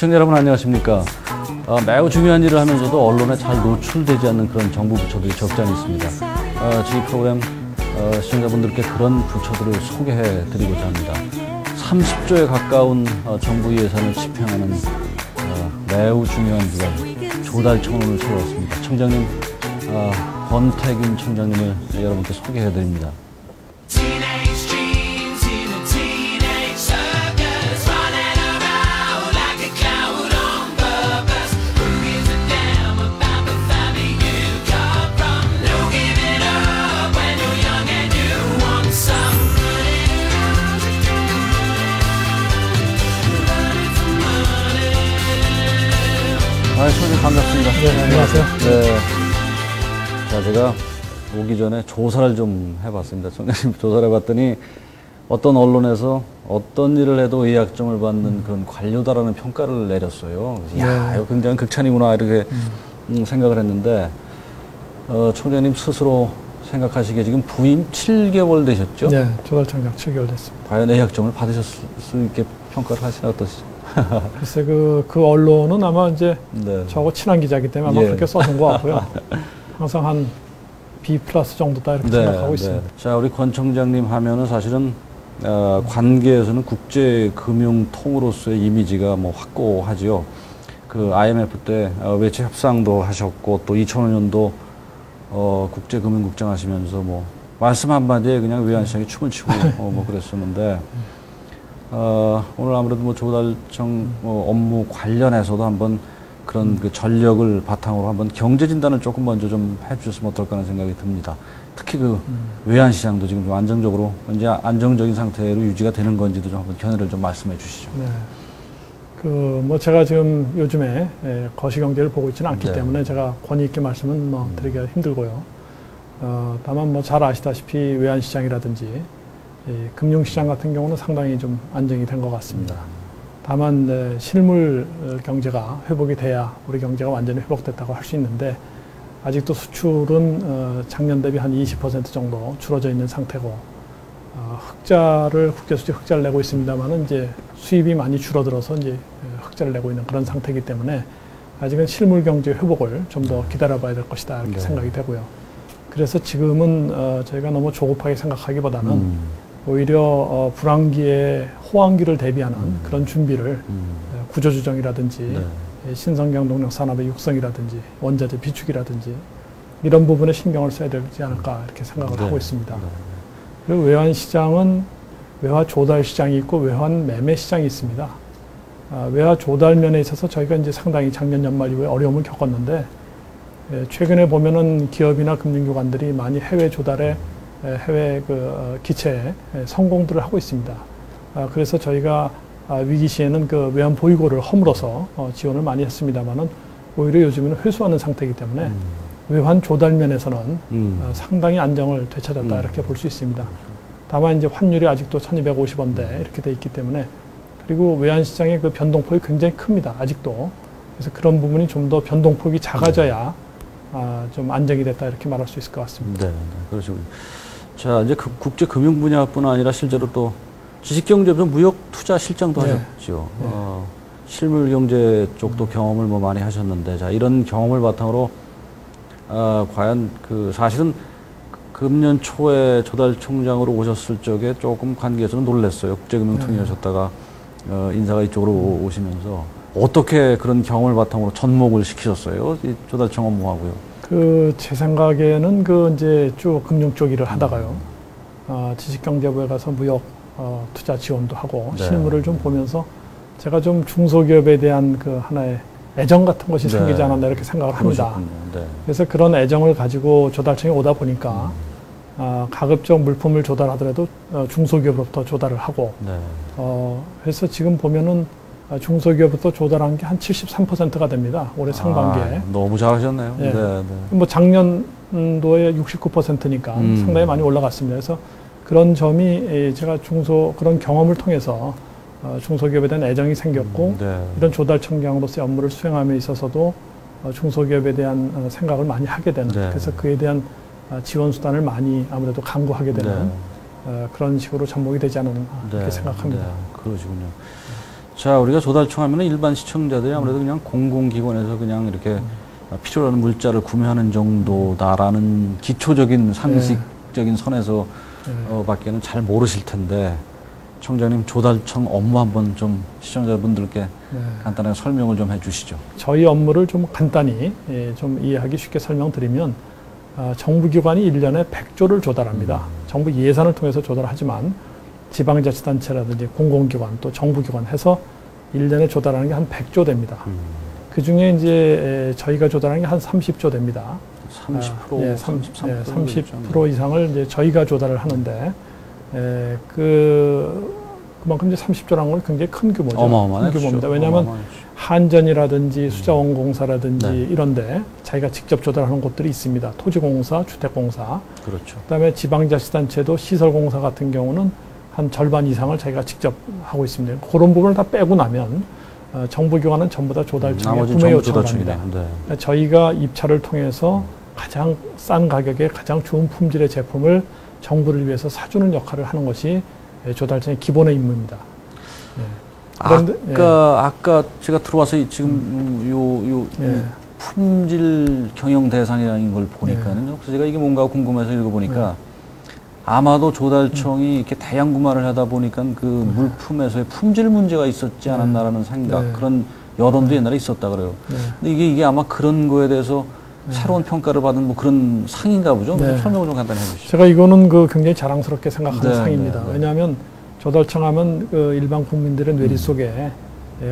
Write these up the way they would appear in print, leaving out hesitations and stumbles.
시청자 여러분 안녕하십니까. 매우 중요한 일을 하면서도 언론에 잘 노출되지 않는 그런 정부 부처들이 적지 않이 있습니다. 저희 프로그램 시청자분들께 그런 부처들을 소개해 드리고자 합니다. 30조에 가까운 정부 예산을 집행하는 매우 중요한 기관 조달청을 세웠습니다. 청장님, 권태균 청장님을 여러분께 소개해 드립니다. 청장님 반갑습니다. 네, 안녕하세요. 네. 자, 제가 오기 전에 조사를 좀 해봤습니다. 청장님 조사를 해봤더니 어떤 언론에서 어떤 일을 해도 의약점을 받는 그런 관료다라는 평가를 내렸어요. 이야, 이거 굉장히 극찬이구나 이렇게 생각을 했는데 청장님 스스로 생각하시기에 지금 부임 7개월 되셨죠? 네, 조달청장 7개월 됐습니다. 과연 의약점을 받으실 수 있게 평가를 하시나 어떠시죠? 글쎄 그 언론은 아마 이제 네. 저하고 친한 기자이기 때문에 아마 그렇게 써준 것 같고요. 항상 한 B+ 정도다 이렇게 생각하고 있습니다. 자, 우리 권 청장님 하면은 사실은 관계에서는 국제금융통으로서의 이미지가 뭐 확고하지요. 그 IMF 때 외채 협상도 하셨고 또 2005년도 국제금융국장 하시면서 뭐 말씀 한마디에 그냥 외환시장에 춤을 추고 뭐 그랬었는데 오늘 아무래도 뭐 조달청 업무 관련해서도 한번 그런 그 전력을 바탕으로 한번 경제 진단을 조금 먼저 좀 해주셨으면 어떨까 하는 생각이 듭니다. 특히 그 외환시장도 지금 좀 안정적으로 이제 안정적인 상태로 유지가 되는 건지도 좀 한번 견해를 좀 말씀해 주시죠. 네. 뭐 제가 지금 요즘에 거시경제를 보고 있지는 않기 때문에 제가 권위 있게 말씀은 뭐 드리기가 힘들고요. 다만 뭐 잘 아시다시피 외환시장이라든지 금융시장 같은 경우는 상당히 좀 안정이 된 것 같습니다. 다만 실물 경제가 회복이 돼야 우리 경제가 완전히 회복됐다고 할 수 있는데 아직도 수출은 작년 대비 한 20% 정도 줄어져 있는 상태고 국제수지 흑자를 내고 있습니다만은 이제 수입이 많이 줄어들어서 이제 흑자를 내고 있는 그런 상태이기 때문에 아직은 실물 경제 회복을 좀 더 기다려봐야 될 것이다 이렇게 생각이 되고요. 그래서 지금은 저희가 너무 조급하게 생각하기보다는 오히려 불황기에 호황기를 대비하는 그런 준비를 구조조정이라든지 신성경동력 산업의 육성이라든지 원자재 비축이라든지 이런 부분에 신경을 써야 되지 않을까 이렇게 생각을 하고 있습니다. 그리고 외환시장은 외화 조달 시장이 있고 외환 매매 시장이 있습니다. 외화 조달 면에 있어서 저희가 이제 상당히 작년 연말 이후에 어려움을 겪었는데 최근에 보면은 기업이나 금융기관들이 많이 해외 조달에 해외 기체에 성공들을 하고 있습니다. 그래서 저희가 위기 시에는 그 외환 보유고를 허물어서 지원을 많이 했습니다만은 오히려 요즘에는 회수하는 상태이기 때문에 외환 조달 면에서는 상당히 안정을 되찾았다 이렇게 볼 수 있습니다. 다만 이제 환율이 아직도 1250원대 이렇게 돼 있기 때문에 그리고 외환 시장의 그 변동폭이 굉장히 큽니다. 아직도. 그래서 그런 부분이 좀 더 변동폭이 작아져야 좀 안정이 됐다 이렇게 말할 수 있을 것 같습니다. 네, 그러시군요. 자, 이제 국제금융 분야뿐 아니라 실제로 또 지식경제부터 무역투자 실장도 하셨죠. 실물경제 쪽도 경험을 뭐 많이 하셨는데, 자, 이런 경험을 바탕으로 과연 사실은 금년 초에 조달청장으로 오셨을 적에 조금 관계에서는 놀랐어요. 국제금융통이셨다가 인사가 이쪽으로 오시면서 어떻게 그런 경험을 바탕으로 접목을 시키셨어요? 이 조달청 업무하고요. 제 생각에는 이제 쭉 금융 쪽 일을 하다가요. 지식경제부에 가서 무역 투자 지원도 하고 실무를 좀 보면서 제가 좀 중소기업에 대한 하나의 애정 같은 것이 생기지 않았나 이렇게 생각을 합니다. 그래서 그런 애정을 가지고 조달청에 오다 보니까 가급적 물품을 조달하더라도 중소기업으로부터 조달을 하고 그래서 지금 보면은 중소기업부터 조달한 게 한 73%가 됩니다. 올해 상반기에. 너무 잘하셨네요. 뭐 작년도에 69%니까 상당히 많이 올라갔습니다. 그래서 그런 점이 제가 그런 경험을 통해서 중소기업에 대한 애정이 생겼고 이런 조달청장으로서의 업무를 수행함에 있어서도 중소기업에 대한 생각을 많이 하게 되는 그래서 그에 대한 지원 수단을 많이 아무래도 강구하게 되는 그런 식으로 접목이 되지 않았나 이렇게 생각합니다. 그러시군요. 자, 우리가 조달청 하면 일반 시청자들이 아무래도 그냥 공공기관에서 그냥 이렇게 필요로 하는 물자를 구매하는 정도다라는 기초적인 상식적인 선에서 밖에는 잘 모르실 텐데, 청장님 조달청 업무 한번 좀 시청자분들께 간단하게 설명을 좀 해주시죠. 저희 업무를 좀 간단히 좀 이해하기 쉽게 설명드리면, 정부기관이 1년에 100조를 조달합니다. 정부 예산을 통해서 조달하지만 지방자치단체라든지 공공기관 또 정부기관 해서 1년에 조달하는 게 한 100조 됩니다. 그 중에 이제 저희가 조달하는 게 한 30조 됩니다. 30%, 30% 이상을 이제 저희가 조달을 하는데, 그만큼 이제 30조라는 건 굉장히 큰 규모죠. 어마어마한 큰 규모입니다. 왜냐하면 한전이라든지 수자원공사라든지 이런데 자기가 직접 조달하는 곳들이 있습니다. 토지공사, 주택공사. 그렇죠. 그다음에 지방자치단체도 시설공사 같은 경우는 한 절반 이상을 자기가 직접 하고 있습니다. 그런 부분을 다 빼고 나면 정부기관은 전부 다 조달청에 구매 요청을 합니다. 네. 저희가 입찰을 통해서 가장 싼 가격에 가장 좋은 품질의 제품을 정부를 위해서 사주는 역할을 하는 것이 조달청의 기본의 임무입니다. 네. 그런데, 아까 제가 들어와서 지금 품질 경영 대상이라는 걸 보니까는 그래서 제가 이게 뭔가 궁금해서 읽어보니까 아마도 조달청이 이렇게 대량 구매를 하다 보니까 그 물품에서의 품질 문제가 있었지 않았나라는 생각, 그런 여론도 옛날에 있었다 그래요. 근데 이게 아마 그런 거에 대해서 새로운 평가를 받은 뭐 그런 상인가 보죠. 설명을 좀 간단히 해주시죠. 제가 이거는 굉장히 자랑스럽게 생각하는 상입니다. 왜냐하면 조달청 하면 일반 국민들의 뇌리 속에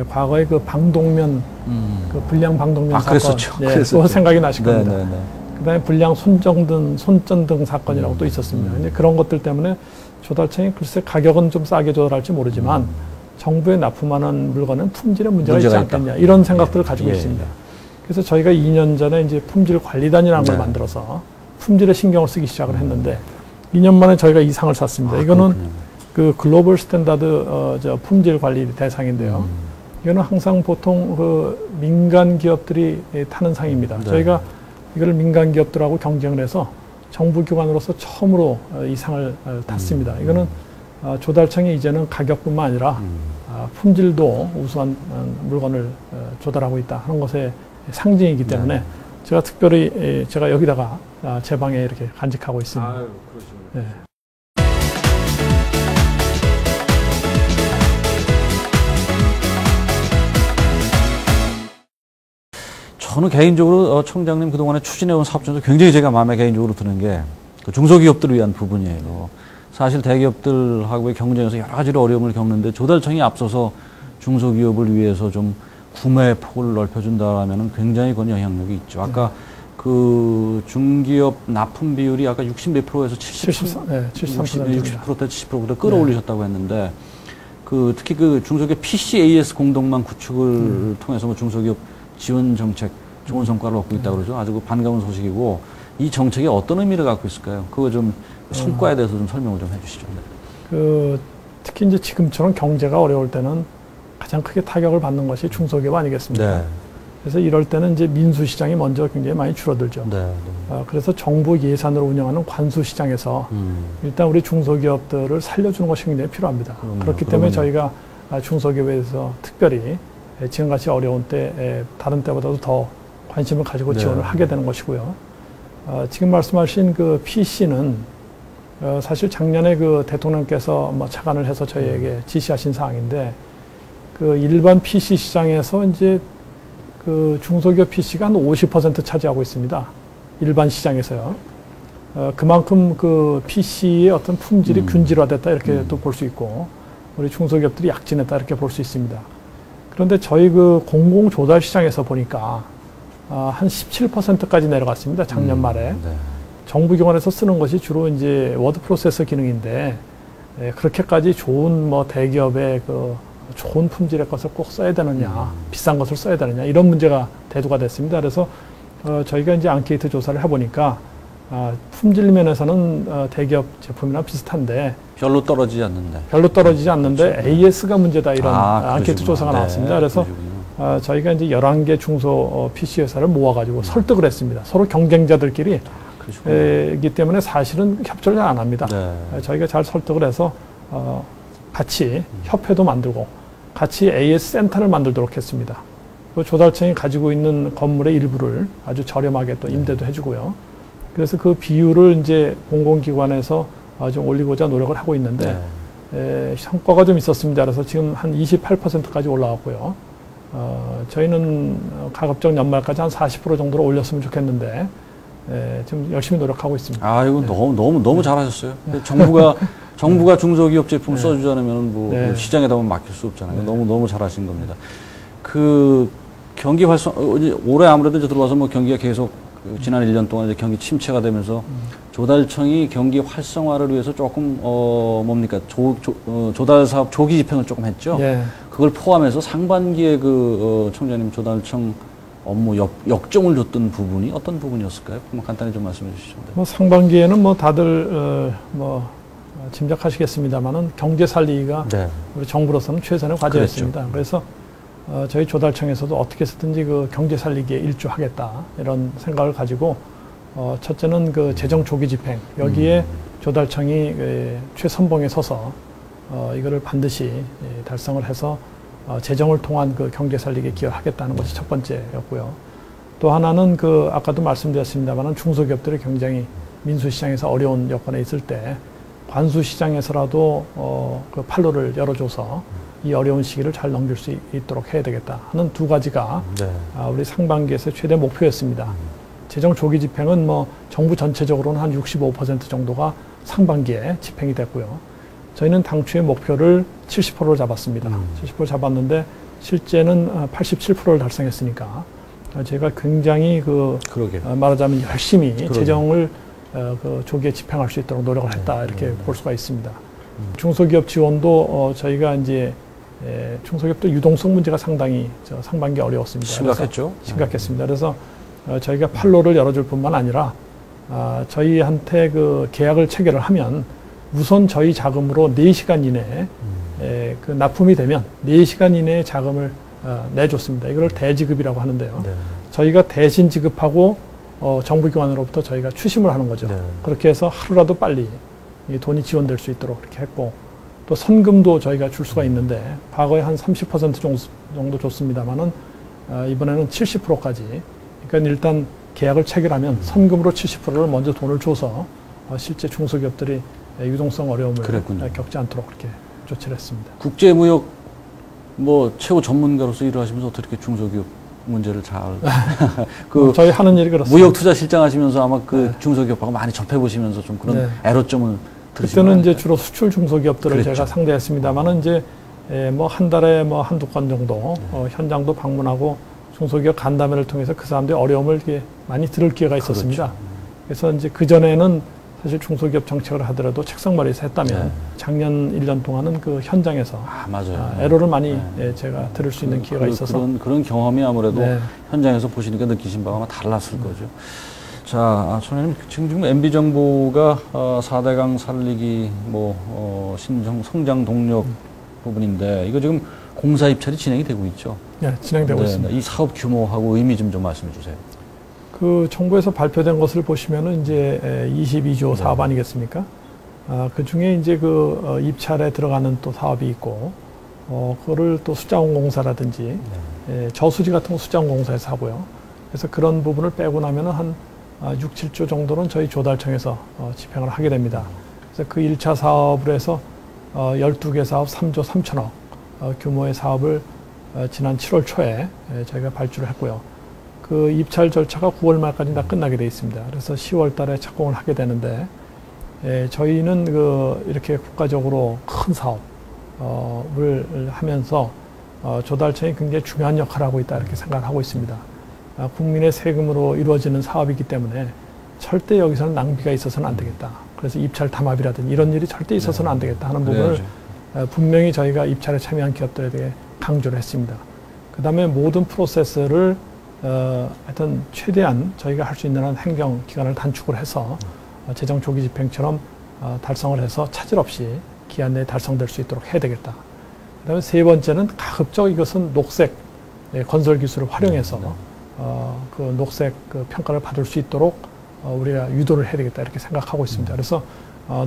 과거에 그 방독면, 그 불량 방독면 사건, 그거 생각이 나실 겁니다. 그다음에 불량 손전등 사건이라고 또 있었습니다. 근데 그런 것들 때문에 조달청이 글쎄 가격은 좀 싸게 조달할지 모르지만 정부에 납품하는 물건은 품질에 문제가 있지 않겠냐 이런 생각들을 가지고 있습니다. 그래서 저희가 2년 전에 이제 품질 관리단이라는 걸 만들어서 품질에 신경을 쓰기 시작을 했는데 2년 만에 저희가 이 상을 샀습니다. 이거는 그 글로벌 스탠다드 품질 관리 대상인데요. 이거는 항상 보통 그 민간 기업들이 타는 상입니다. 저희가 이걸 민간 기업들하고 경쟁을 해서 정부기관으로서 처음으로 이 상을 탔습니다. 이거는 조달청이 이제는 가격뿐만 아니라 품질도 우수한 물건을 조달하고 있다 하는 것의 상징이기 때문에 제가 특별히 제가 여기다가 제 방에 이렇게 간직하고 있습니다. 아유, 그러시군요. 저는 개인적으로 청장님 그동안에 추진해온 사업 중에서 굉장히 제가 마음에 개인적으로 드는 게 그 중소기업들을 위한 부분이에요. 사실 대기업들하고의 경쟁에서 여러 가지로 어려움을 겪는데 조달청이 앞서서 중소기업을 위해서 좀 구매 폭을 넓혀준다라면 굉장히 그건 영향력이 있죠. 아까 그 중기업 납품 비율이 아까 60몇 %에서 60%대 70%보다 끌어올리셨다고 했는데 그 특히 그 중소기업 PCAS 공동망 구축을 통해서 뭐 중소기업 지원 정책 좋은 성과를 얻고 있다고 그러죠. 아주 그 반가운 소식이고 이 정책이 어떤 의미를 갖고 있을까요? 그거 좀 성과에 대해서 좀 설명을 좀 해주시죠. 특히 이제 지금처럼 경제가 어려울 때는 가장 크게 타격을 받는 것이 중소기업 아니겠습니까? 그래서 이럴 때는 이제 민수시장이 먼저 굉장히 많이 줄어들죠. 그래서 정부 예산으로 운영하는 관수시장에서 일단 우리 중소기업들을 살려주는 것이 굉장히 필요합니다. 그렇기 때문에 저희가 중소기업에 대해서 특별히 지금같이 어려운 때 다른 때보다도 더 관심을 가지고 지원을 하게 되는 것이고요. 지금 말씀하신 그 PC는 사실 작년에 그 대통령께서 뭐 차관을 해서 저희에게 지시하신 사항인데 그 일반 PC 시장에서 이제 그 중소기업 PC가 한 50% 차지하고 있습니다. 일반 시장에서요. 그만큼 그 PC의 어떤 품질이 균질화됐다 이렇게 또 볼 수 있고 우리 중소기업들이 약진했다 이렇게 볼 수 있습니다. 그런데 저희 그 공공조달 시장에서 보니까 한 17%까지 내려갔습니다. 작년 말에. 정부기관에서 쓰는 것이 주로 이제 워드 프로세서 기능인데 그렇게까지 좋은 뭐 대기업의 그 좋은 품질의 것을 꼭 써야 되느냐, 비싼 것을 써야 되느냐 이런 문제가 대두가 됐습니다. 그래서 저희가 이제 앙케이트 조사를 해보니까 품질 면에서는 대기업 제품이랑 비슷한데 별로 떨어지지 않는데 그렇죠. AS가 문제다 이런 앙케이트 조사가 나왔습니다. 그래서 저희가 이제 11개 중소 PC 회사를 모아가지고 설득을 했습니다. 서로 경쟁자들끼리 이기 때문에 사실은 협조를 잘 안 합니다. 저희가 잘 설득을 해서 같이 협회도 만들고 같이 AS 센터를 만들도록 했습니다. 그 조달청이 가지고 있는 건물의 일부를 아주 저렴하게 또 임대도 해주고요. 그래서 그 비율을 이제 공공기관에서 좀 올리고자 노력을 하고 있는데 성과가 좀 있었습니다. 그래서 지금 한 28%까지 올라왔고요. 저희는 가급적 연말까지 한 40% 정도로 올렸으면 좋겠는데 지금 열심히 노력하고 있습니다. 아, 이거 너무 잘하셨어요. 정부가 중소기업 제품을 써주지 않으면 뭐 시장에다 맡길 수 없잖아요. 너무 잘하신 겁니다. 그 경기 활성 올해 아무래도 이제 들어와서 뭐 경기가 계속 지난 1년 동안 이제 경기 침체가 되면서 조달청이 경기 활성화를 위해서 조금 뭡니까 조달 사업 조기 집행을 조금 했죠. 그걸 포함해서 상반기에 청장님 조달청 업무 역정을 줬던 부분이 어떤 부분이었을까요? 한번 간단히 좀 말씀해 주시죠. 뭐 상반기에는 뭐 다들 짐작하시겠습니다만은 경제 살리기가 우리 정부로서는 최선의 과제였습니다. 그래서 저희 조달청에서도 어떻게 해서든지 그 경제 살리기에 일조하겠다 이런 생각을 가지고 첫째는 그 재정 조기 집행 여기에 조달청이 최선봉에 서서 이거를 반드시 달성을 해서 재정을 통한 그 경제 살리기에 기여하겠다는 것이 첫 번째였고요. 또 하나는 아까도 말씀드렸습니다만은 중소기업들이 굉장히 민수시장에서 어려운 여건에 있을 때 관수시장에서라도 그 판로를 열어줘서 이 어려운 시기를 잘 넘길 수 있도록 해야 되겠다 하는 두 가지가 우리 상반기에서 최대 목표였습니다. 재정 조기 집행은 뭐 정부 전체적으로는 한 65% 정도가 상반기에 집행이 됐고요. 저희는 당초의 목표를 70%를 잡았습니다. 70% 잡았는데 실제는 87%를 달성했으니까 제가 굉장히 말하자면 열심히 재정을 조기에 집행할 수 있도록 노력을 했다 이렇게 볼 수가 있습니다. 중소기업 지원도 저희가 이제 중소기업도 유동성 문제가 상당히 상반기 어려웠습니다. 심각했죠. 심각했습니다. 그래서 저희가 판로를 열어줄 뿐만 아니라 저희한테 그 계약을 체결을 하면 우선 저희 자금으로 4시간 이내에 그 납품이 되면 4시간 이내에 자금을 내줬습니다. 이걸 대지급이라고 하는데요. 저희가 대신 지급하고 정부기관으로부터 저희가 추심을 하는 거죠. 그렇게 해서 하루라도 빨리 이 돈이 지원될 수 있도록 그렇게 했고 또 선금도 저희가 줄 수가 있는데 과거에 한 30% 정도 줬습니다만은 이번에는 70%까지 그러니까 일단 계약을 체결하면 선금으로 70%를 먼저 돈을 줘서 실제 중소기업들이 유동성 어려움을 겪지 않도록 그렇게 조치를 했습니다. 국제무역 최고 전문가로서 일을 하시면서 어떻게 중소기업 문제를 잘 저희 하는 일이 그렇습니다. 무역투자실장 하시면서 아마 중소기업하고 많이 접해보시면서 좀 그런 애로점을 그때는 이제 주로 수출 중소기업들을 제가 상대했습니다만은 이제 한 달에 한두 건 정도 현장도 방문하고 중소기업 간담회를 통해서 그 사람들의 어려움을 이렇게 많이 들을 기회가 있었습니다. 그래서 이제 그-전에는 사실 중소기업 정책을 하더라도 책상머리에서 했다면 작년 1년 동안은 그 현장에서 애로를 많이 제가 들을 수 있는 기회가 있어서 그런 경험이 아무래도 현장에서 보시니까 느끼신 바가 아마 달랐을 거죠. 자, 총장님, 지금 MB정부가 4대강 살리기 성장 동력 부분인데 이거 지금 공사 입찰이 진행이 되고 있죠? 네, 진행되고 있습니다. 이 사업 규모하고 의미 좀 말씀해 주세요. 그 정부에서 발표된 것을 보시면은 이제 22조 사업 아니겠습니까? 그 중에 이제 입찰에 들어가는 또 사업이 있고, 그거를 또 숫자원공사라든지 저수지 같은 거 숫자원공사에서 하고요. 그래서 그런 부분을 빼고 나면은 한 6, 7조 정도는 저희 조달청에서 집행을 하게 됩니다. 그래서 그 1차 사업을 해서 12개 사업 3조 3천억 규모의 사업을 지난 7월 초에 저희가 발주를 했고요. 그 입찰 절차가 9월 말까지 다 끝나게 돼 있습니다. 그래서 10월 달에 착공을 하게 되는데, 저희는 이렇게 국가적으로 큰 사업을 하면서 조달청이 굉장히 중요한 역할을 하고 있다 이렇게 생각을 하고 있습니다. 국민의 세금으로 이루어지는 사업이기 때문에 절대 여기서는 낭비가 있어서는 안 되겠다. 그래서 입찰 담합이라든지 이런 일이 절대 있어서는 안 되겠다 하는 부분을 분명히 저희가 입찰에 참여한 기업들에게 강조를 했습니다. 그 다음에 모든 프로세스를 하여튼 최대한 저희가 할 수 있는 한 행정 기간을 단축을 해서 재정 조기 집행처럼 달성을 해서 차질 없이 기한 내에 달성될 수 있도록 해야 되겠다. 그 다음에 세 번째는 가급적 이것은 녹색 건설 기술을 활용해서 그 녹색 평가를 받을 수 있도록 우리가 유도를 해야 되겠다 이렇게 생각하고 있습니다. 그래서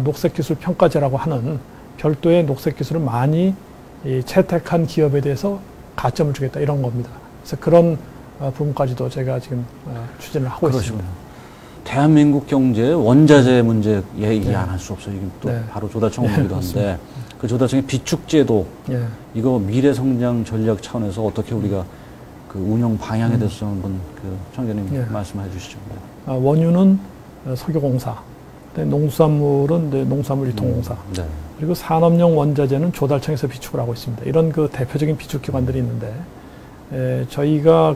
녹색 기술 평가제라고 하는 별도의 녹색 기술을 많이 이 채택한 기업에 대해서 가점을 주겠다 이런 겁니다. 그래서 그런 부분까지도 제가 지금 추진을 하고 그러시군요. 있습니다. 대한민국 경제 원자재 문제 얘기 안 할 수 없어요. 이게 또 바로 조달청 업무이기도 한데 그 조달청의 비축제도 이거 미래 성장 전략 차원에서 어떻게 우리가 그 운영 방향에 대해서 한번 그 청장님 말씀해 주시죠. 원유는 석유공사, 농수산물은 농수산물 유통공사, 그리고 산업용 원자재는 조달청에서 비축을 하고 있습니다. 이런 그 대표적인 비축 기관들이 있는데 저희가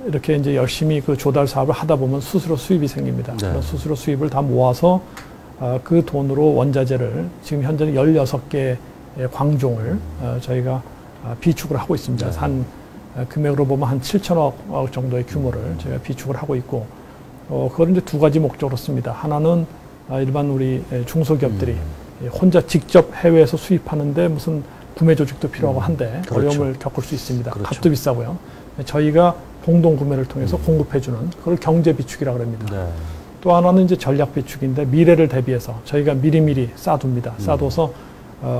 이렇게 이제 열심히 그 조달 사업을 하다 보면 수수료 수입이 생깁니다. 그런 수수료 수입을 다 모아서 그 돈으로 원자재를 지금 현재는 16개의 광종을 저희가 비축을 하고 있습니다. 한 금액으로 보면 한 7천억 정도의 규모를 저희가 비축을 하고 있고, 그걸 이제 두 가지 목적으로 씁니다. 하나는 일반 우리 중소기업들이 혼자 직접 해외에서 수입하는데 무슨 구매 조직도 필요하고 한데 어려움을 겪을 수 있습니다. 값도 비싸고요. 저희가 공동 구매를 통해서 공급해주는 그걸 경제 비축이라고 합니다. 또 하나는 이제 전략 비축인데 미래를 대비해서 저희가 미리미리 쌓아둡니다. 쌓아둬서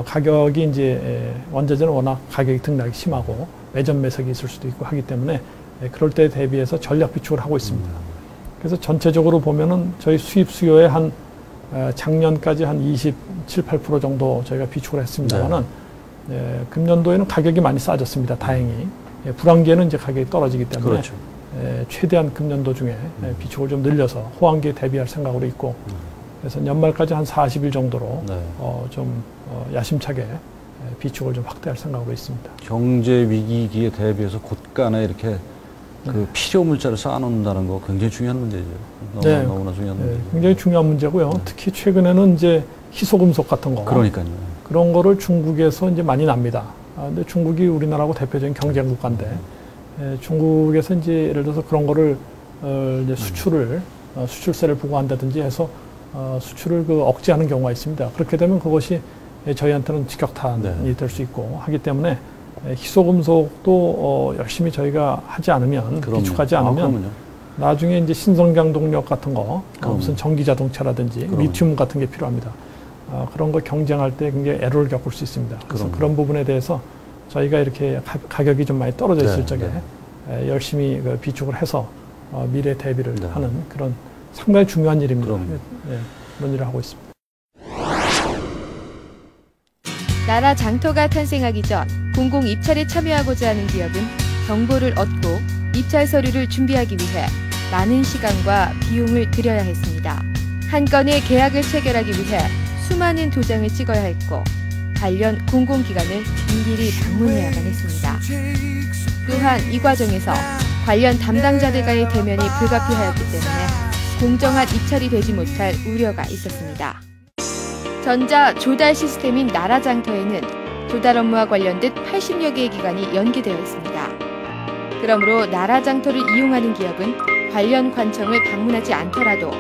가격이 이제 원자재는 워낙 가격이 등락이 심하고 매점 매석이 있을 수도 있고 하기 때문에 그럴 때 대비해서 전략 비축을 하고 있습니다. 그래서 전체적으로 보면은 저희 수입 수요의 한 작년까지 한 27, 8% 정도 저희가 비축을 했습니다만은 금년도에는 가격이 많이 싸졌습니다. 다행히. 불황기에는 이제 가격이 떨어지기 때문에 최대한 금년도 중에 비축을 좀 늘려서 호황기에 대비할 생각으로 있고, 그래서 연말까지 한 40일 정도로 좀 야심차게 비축을 좀 확대할 생각으로 있습니다. 경제 위기기에 대비해서 곳간에 이렇게 그 필요 물자를 쌓아놓는다는 거 굉장히 중요한 문제죠. 너무나 중요한 문제죠. 굉장히 중요한 문제고요. 특히 최근에는 이제 희소금속 같은 거. 그러니까요. 그런 거를 중국에서 이제 많이 납니다. 근데 중국이 우리나라하고 대표적인 경쟁 국가인데 중국에서 이제 예를 들어서 그런 거를 이제 수출세를 부과한다든지 해서 수출을 억제하는 경우가 있습니다. 그렇게 되면 그것이 저희한테는 직격탄이 될 수 있고 하기 때문에 희소금속도 열심히 저희가 하지 않으면, 비축하지 않으면 나중에 이제 신성장 동력 같은 거, 무슨 전기 자동차라든지 리튬 같은 게 필요합니다. 그런 거 경쟁할 때 굉장히 애로를 겪을 수 있습니다. 그래서 그런 부분에 대해서 저희가 이렇게 가격이 좀 많이 떨어져 있을 적에 열심히 비축을 해서 미래 대비를 하는 그런 상당히 중요한 일입니다. 그런 일을 하고 있습니다. 나라 장터가 탄생하기 전 공공 입찰에 참여하고자 하는 기업은 정보를 얻고 입찰 서류를 준비하기 위해 많은 시간과 비용을 들여야 했습니다. 한 건의 계약을 체결하기 위해 수많은 도장을 찍어야 했고 관련 공공기관을 일일이 방문해야만 했습니다. 또한 이 과정에서 관련 담당자들과의 대면이 불가피하였기 때문에 공정한 입찰이 되지 못할 우려가 있었습니다. 전자 조달 시스템인 나라장터에는 조달 업무와 관련된 80여 개의 기관이 연계되어 있습니다. 그러므로 나라장터를 이용하는 기업은 관련 관청을 방문하지 않더라도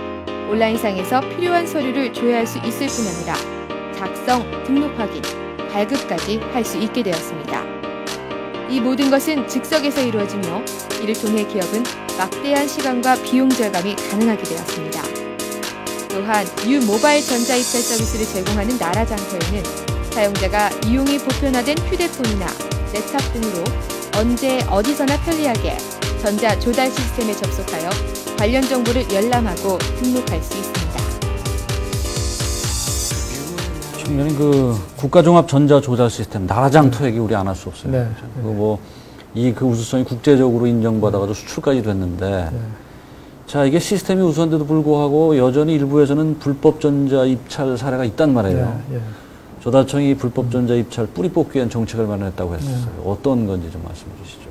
온라인상에서 필요한 서류를 조회할 수 있을 뿐 아니라 작성, 등록 확인, 발급까지 할 수 있게 되었습니다. 이 모든 것은 즉석에서 이루어지며 이를 통해 기업은 막대한 시간과 비용 절감이 가능하게 되었습니다. 또한 유모바일 전자입찰 서비스를 제공하는 나라장터에는 사용자가 이용이 보편화된 휴대폰이나 랩탑 등으로 언제 어디서나 편리하게 전자 조달 시스템에 접속하여 관련 정보를 열람하고 등록할 수 있습니다. 측면이 그 국가종합 전자 조달 시스템 나라장터 얘기 우리 안 할 수 없어요. 그 우수성이 국제적으로 인정받아가지고 수출까지 됐는데, 자, 이게 시스템이 우수한데도 불구하고 여전히 일부에서는 불법 전자 입찰 사례가 있단 말이에요. 조달청이 불법 전자 입찰 뿌리 뽑기 위한 정책을 마련했다고 했었어요. 어떤 건지 좀 말씀해 주시죠.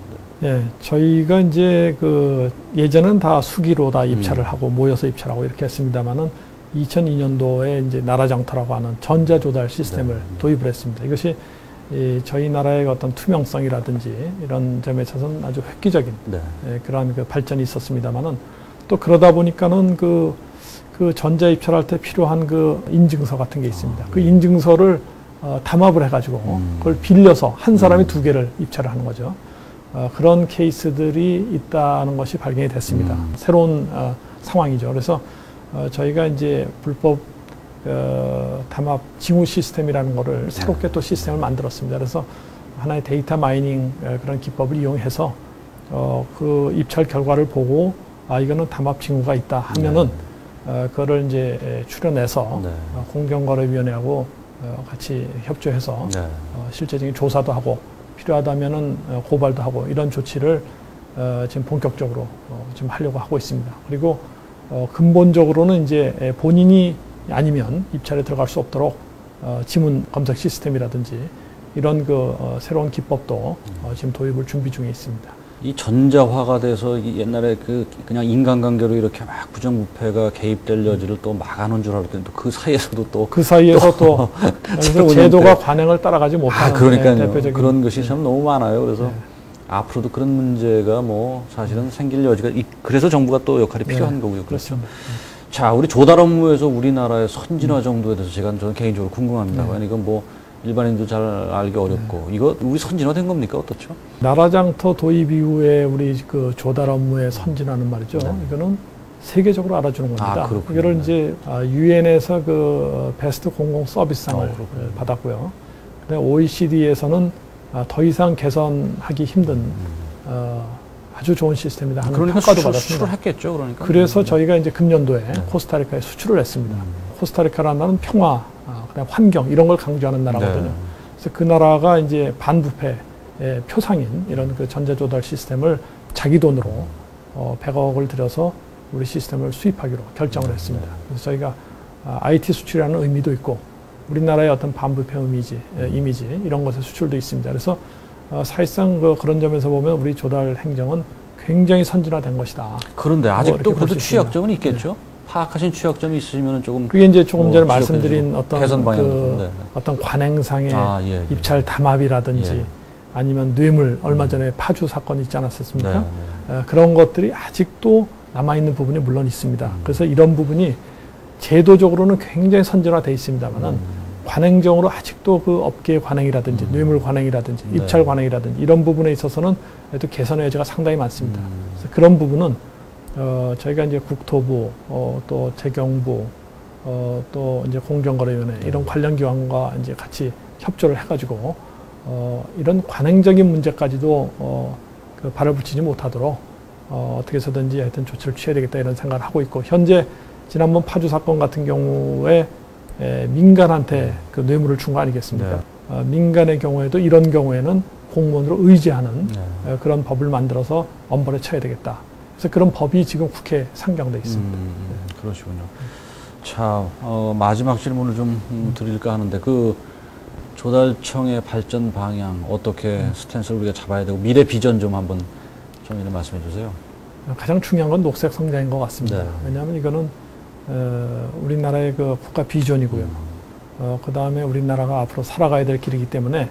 저희가 이제 예전은 다 수기로 다 입찰을 하고 모여서 입찰하고 이렇게 했습니다만은 2002년도에 이제 나라장터라고 하는 전자 조달 시스템을 도입을 했습니다. 이것이 저희 나라의 어떤 투명성이라든지 이런 점에 있어서는 아주 획기적인 그러한 발전이 있었습니다만은 또 그러다 보니까는 그 전자 입찰할 때 필요한 인증서 같은 게 있습니다. 그 인증서를 담합을 해가지고 그걸 빌려서 한 사람이 두 개를 입찰을 하는 거죠. 그런 케이스들이 있다는 것이 발견이 됐습니다. 새로운 상황이죠. 그래서 저희가 이제 불법 담합 징후 시스템이라는 거를 새롭게 또 시스템을 만들었습니다. 그래서 하나의 데이터 마이닝 그런 기법을 이용해서 그 입찰 결과를 보고 이거는 담합 징후가 있다 하면은 그거를 이제 추려내서 공정거래위원회하고 같이 협조해서 실제적인 조사도 하고 필요하다면은 고발도 하고 이런 조치를 지금 본격적으로 지금 하려고 하고 있습니다. 그리고 근본적으로는 이제 본인이 아니면 입찰에 들어갈 수 없도록 지문 검색 시스템이라든지 이런 새로운 기법도 지금 도입을 준비 중에 있습니다. 이 전자화가 돼서 옛날에 그냥 인간관계로 이렇게 막 부정부패가 개입될 여지를 또 막아놓은 줄 알았더니 또 그 사이에서도 또 그 사이에서 또 제도가 관행을 따라가지 못하는 그러니까요. 대표적인 그런 것이 참 너무 많아요. 그래서 앞으로도 그런 문제가 뭐 사실은 생길 여지가 그래서 정부가 또 역할이 필요한 거고요. 그렇죠. 자, 우리 조달 업무에서 우리나라의 선진화 정도에 대해서 저는 개인적으로 궁금합니다. 왜냐면 이건 뭐 일반인도 잘 알기 어렵고 이거 우리 선진화된 겁니까? 어떻죠? 나라장터 도입 이후에 우리 그 조달 업무의 선진화는 말이죠. 이거는 세계적으로 알아주는 겁니다. 이거를 이제 유엔에서 그 베스트 공공 서비스상을 받았고요. 근데 OECD에서는 더 이상 개선하기 힘든 아주 좋은 시스템이다 하는 평가도 받았습니다. 수출을 했겠죠, 그러니까. 그래서 저희가 이제 금년도에 코스타리카에 수출을 했습니다. 코스타리카라는 나라는 평화, 그다음 환경 이런 걸 강조하는 나라거든요. 그래서 그 나라가 이제 반부패의 표상인 이런 그 전자조달 시스템을 자기 돈으로 100억을 들여서 우리 시스템을 수입하기로 결정을 했습니다. 그래서 저희가 IT 수출이라는 의미도 있고 우리나라의 어떤 반부패 이미지 이런 것의 수출도 있습니다. 그래서 사실상 그런 점에서 보면 우리 조달 행정은 굉장히 선진화된 것이다. 그런데 아직도 그래도 취약점은 있겠죠? 파악하신 취약점이 있으면 조금 그게 이제 조금 전에 말씀드린 어떤 개선 어떤 관행상의 입찰 담합이라든지 아니면 뇌물 얼마 전에 파주 사건이 있지 않았었습니까? 그런 것들이 아직도 남아있는 부분이 물론 있습니다. 그래서 이런 부분이 제도적으로는 굉장히 선진화되어 있습니다만은 관행적으로 아직도 그 업계 관행이라든지 뇌물 관행이라든지 입찰 관행이라든지 이런 부분에 있어서는 또 개선의 여지가 상당히 많습니다. 그래서 그런 부분은 저희가 이제 국토부, 또 재경부, 또 이제 공정거래위원회 이런 관련 기관과 이제 같이 협조를 해가지고 이런 관행적인 문제까지도 그 발을 붙이지 못하도록 어떻게 해서든지 하여튼 조치를 취해야 되겠다 이런 생각을 하고 있고 현재 지난번 파주 사건 같은 경우에 민간한테 그 뇌물을 준 거 아니겠습니까? 민간의 경우에도 이런 경우에는 공무원으로 의지하는 그런 법을 만들어서 엄벌에 쳐야 되겠다. 그래서 그런 법이 지금 국회에 상정돼 있습니다. 그러시군요. 자, 마지막 질문을 좀 드릴까 하는데 그 조달청의 발전 방향 어떻게 스탠스를 우리가 잡아야 되고 미래 비전 좀 한번 좀 말씀해 주세요. 가장 중요한 건 녹색 성장인 것 같습니다. 왜냐하면 이거는 우리나라의 그 국가 비전이고요. 그 다음에 우리나라가 앞으로 살아가야 될 길이기 때문에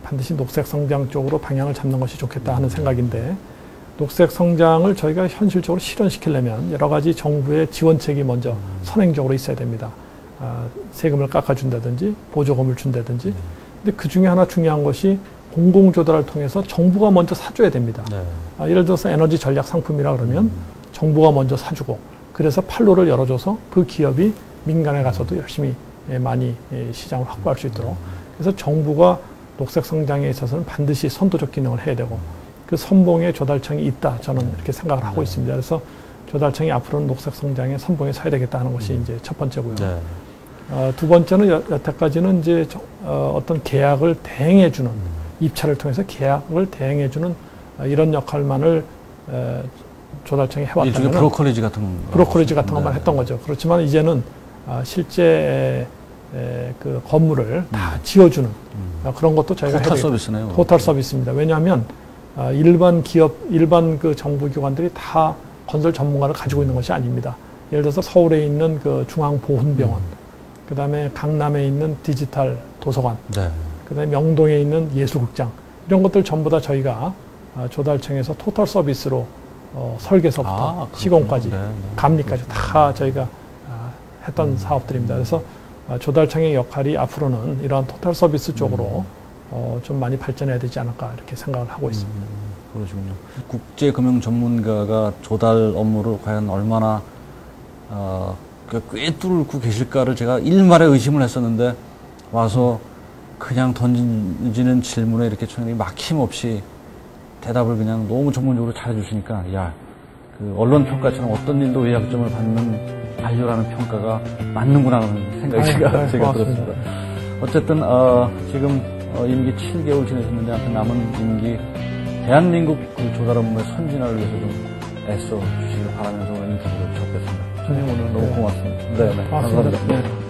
반드시 녹색 성장 쪽으로 방향을 잡는 것이 좋겠다 하는 생각인데 녹색 성장을 저희가 현실적으로 실현시키려면 여러 가지 정부의 지원책이 먼저 선행적으로 있어야 됩니다. 세금을 깎아준다든지 보조금을 준다든지. 근데 그 중에 하나 중요한 것이 공공조달을 통해서 정부가 먼저 사줘야 됩니다. 예를 들어서 에너지 전략 상품이라 그러면 정부가 먼저 사주고 그래서 판로를 열어줘서 그 기업이 민간에 가서도 열심히 많이 시장을 확보할 수 있도록 그래서 정부가 녹색 성장에 있어서는 반드시 선도적 기능을 해야 되고 그 선봉에 조달청이 있다 저는 이렇게 생각을 하고 있습니다. 그래서 조달청이 앞으로는 녹색 성장에 선봉에 서야 되겠다 하는 것이 이제 첫 번째고요. 두 번째는 여태까지는 이제 어떤 계약을 대행해주는 입찰을 통해서 계약을 대행해주는 이런 역할만을 조달청이 해왔다면 일종의 브로커리지 같은 것만 했던 거죠. 그렇지만 이제는 실제 그 건물을 다 지어주는 그런 것도 저희가 토탈 서비스네요. 토탈 서비스입니다. 왜냐하면 일반 기업, 일반 그 정부기관들이 다 건설 전문가를 가지고 있는 것이 아닙니다. 예를 들어서 서울에 있는 그 중앙보훈병원, 그 다음에 강남에 있는 디지털 도서관, 그 다음에 명동에 있는 예술극장 이런 것들 전부 다 저희가 조달청에서 토탈 서비스로 설계서부터 시공까지, 감리까지 다 저희가 했던 사업들입니다. 그래서 조달청의 역할이 앞으로는 이러한 토탈 서비스 쪽으로 좀 많이 발전해야 되지 않을까 이렇게 생각을 하고 있습니다. 그러시군요. 국제금융 전문가가 조달 업무를 과연 얼마나 꿰뚫고 계실까를 제가 일말의 의심을 했었는데 와서 그냥 던지는 질문에 이렇게 막힘없이 대답을 그냥 너무 전문적으로 잘해주시니까 그 언론 평가처럼 어떤 일도 의학점을 받는 반려라는 평가가 맞는구나 하는 생각이 제가 들었습니다. 어쨌든 지금 임기 7개월 지내셨는데 아무튼 남은 임기 대한민국 그 조달 업무의 선진화를 위해서 좀 애써 주시길 바라면서 오늘 인터뷰를 접겠습니다. 선생님 오늘 너무 고맙습니다. 네, 감사합니다.